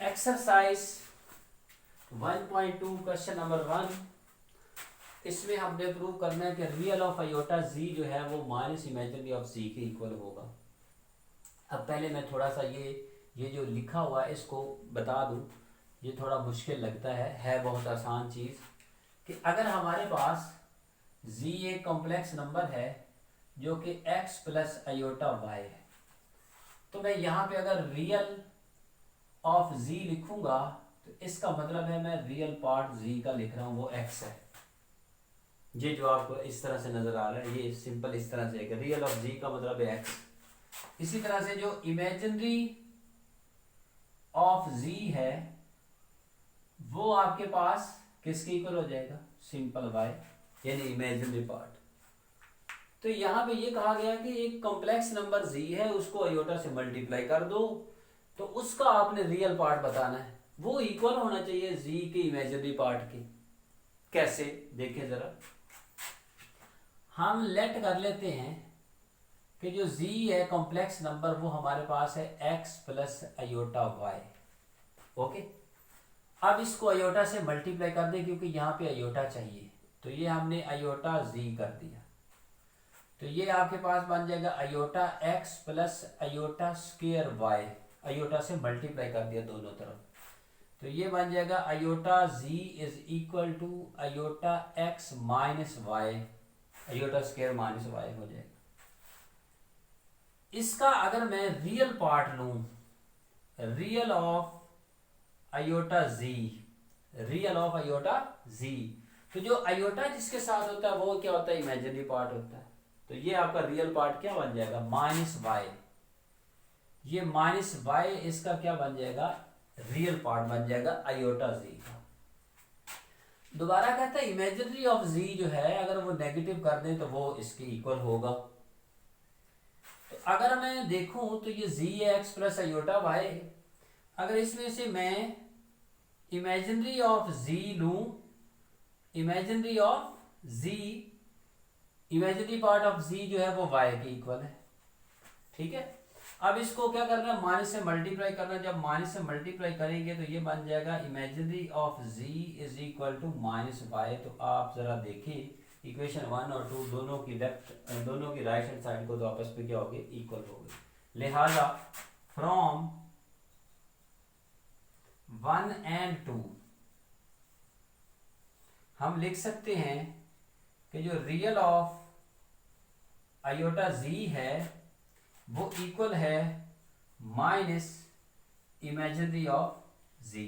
Exercise 1.2 question number 1। इसमें हमने prove करना है कि रियल ऑफ आयोटा जी जो है वो माइनस इमेजिनरी ऑफ जी के इक्वल होगा। अब पहले मैं थोड़ा सा ये जो लिखा हुआ है इसको बता दूं। ये थोड़ा मुश्किल लगता है बहुत आसान चीज़ कि अगर हमारे पास जी एक कॉम्प्लेक्स नंबर है जो कि x प्लस आयोटा वाई है, तो मैं यहाँ पे अगर रियल ऑफ z लिखूंगा तो इसका मतलब है मैं रियल पार्ट z का लिख रहा हूँ, वो x है। ये जो आपको इस तरह से नजर आ रहा है ये सिंपल इस तरह से है कि रियल ऑफ z का मतलब है x। इसी तरह से जो इमेजिनरी ऑफ z है वो आपके पास किसके इक्वल हो जाएगा, सिंपल y, यानी इमेजिनरी पार्ट। तो यहाँ पे ये कहा गया कि एक कॉम्प्लेक्स नंबर z है उसको आयोटा से मल्टीप्लाई कर दो, तो उसका आपने रियल पार्ट बताना है, वो इक्वल होना चाहिए z के इमेजिनरी पार्ट के। कैसे देखें जरा, हम लेट कर लेते हैं कि जो z है कॉम्प्लेक्स नंबर वो हमारे पास है x plus iota y। Okay, अब इसको आयोटा से मल्टीप्लाई कर दें क्योंकि यहाँ पे आयोटा चाहिए, तो ये हमने आयोटा z कर दिया, तो ये आपके पास बन जाएगा iota x plus iota square y। Iota से मल्टीप्लाई कर दिया दोनों तरफ, तो ये बन जाएगा iota z is equal to iota x minus y, iota square minus y हो जाएगा। इसका अगर मैं रियल पार्ट लूं, real of iota z, real of iota z, तो जो आयोटा जिसके साथ होता है वो क्या होता है, इमेजिनरी पार्ट होता है। तो ये आपका रियल पार्ट क्या बन जाएगा, माइनस वाई। ये माइनस वाई इसका क्या बन जाएगा, रियल पार्ट बन जाएगा आयोटा जी का। दोबारा कहता है इमेजिनरी ऑफ जी जो है अगर वो नेगेटिव कर दें तो वो इसके इक्वल होगा। तो अगर मैं देखूं तो ये जी है एक्स प्लस आयोटा वाई, अगर इसमें से मैं इमेजिनरी ऑफ जी लूं, imaginary of z, imaginary part of z जो है वो y के इक्वल है, ठीक है। अब इसको क्या करना है, माइनस से मल्टीप्लाई करना है। जब माइनस से मल्टीप्लाई करेंगे तो ये बन जाएगा imaginary of z is equal to minus y. तो आप जरा देखिए इक्वेशन 1 और 2 दोनों की दोनों की राइट हैंड साइड को तो आपस में क्या हो गए, इक्वल हो गए। लिहाजा फ्रॉम 1 एंड 2 हम लिख सकते हैं कि जो रियल ऑफ आयोटा z है वो इक्वल है माइनस इमेजिनरी ऑफ z।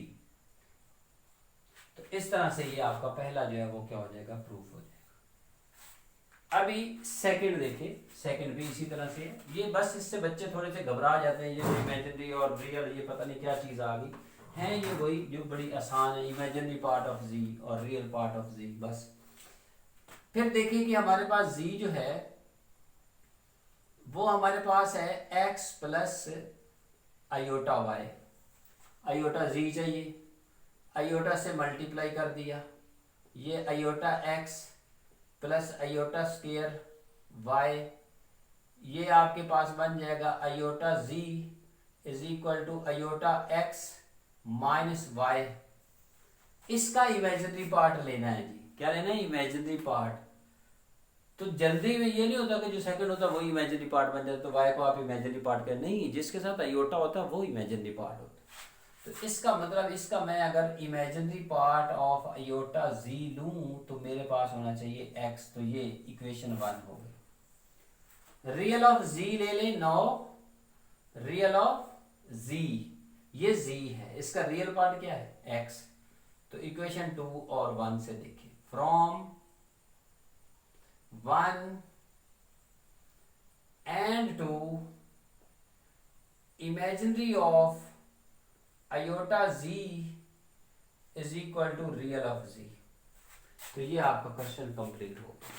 तो इस तरह से ये आपका पहला जो है वो क्या हो जाएगा, प्रूफ हो जाएगा। अभी सेकंड देखिए, सेकंड भी इसी तरह से है। ये बस इससे बच्चे थोड़े से घबरा जाते हैं, ये इमेजिनरी और रियल ये पता नहीं क्या चीज आ गई है। ये वही जो बड़ी आसान है, इमेजिनरी पार्ट ऑफ z और रियल पार्ट ऑफ z बस। फिर देखिए कि हमारे पास z जो है वो हमारे पास है x plus iota y। Iota z चाहिए, आयोटा से मल्टीप्लाई कर दिया, ये iota x plus iota square y, ये आपके पास बन जाएगा iota z is equal to iota x minus y. इसका इमेजिनरी पार्ट लेना है जी, क्या लेना है, इमेजिनरी पार्ट। तो जल्दी में ये नहीं होता कि जो सेकंड होता है वो इमेजिनरी पार्ट बन जाता है, तो वाई को आप इमेजिनरी पार्ट कर, नहीं, जिसके साथ आयोटा होता है वो इमेजिनरी पार्ट होता है। तो इसका मतलब इसका मैं अगर इमेजिनरी पार्ट ऑफ आयोटा जी लूं तो मेरे पास होना चाहिए x, तो ये इक्वेशन 1 हो गई। रियल ऑफ जी ले ले 9, रियल ऑफ जी, ये z है, इसका रियल पार्ट क्या है x। तो इक्वेशन 2 और 1 से देखिए, from 1 and 2 imaginary of iota z is equal to real of z। तो ये आपका क्वेश्चन कंप्लीट हो गया।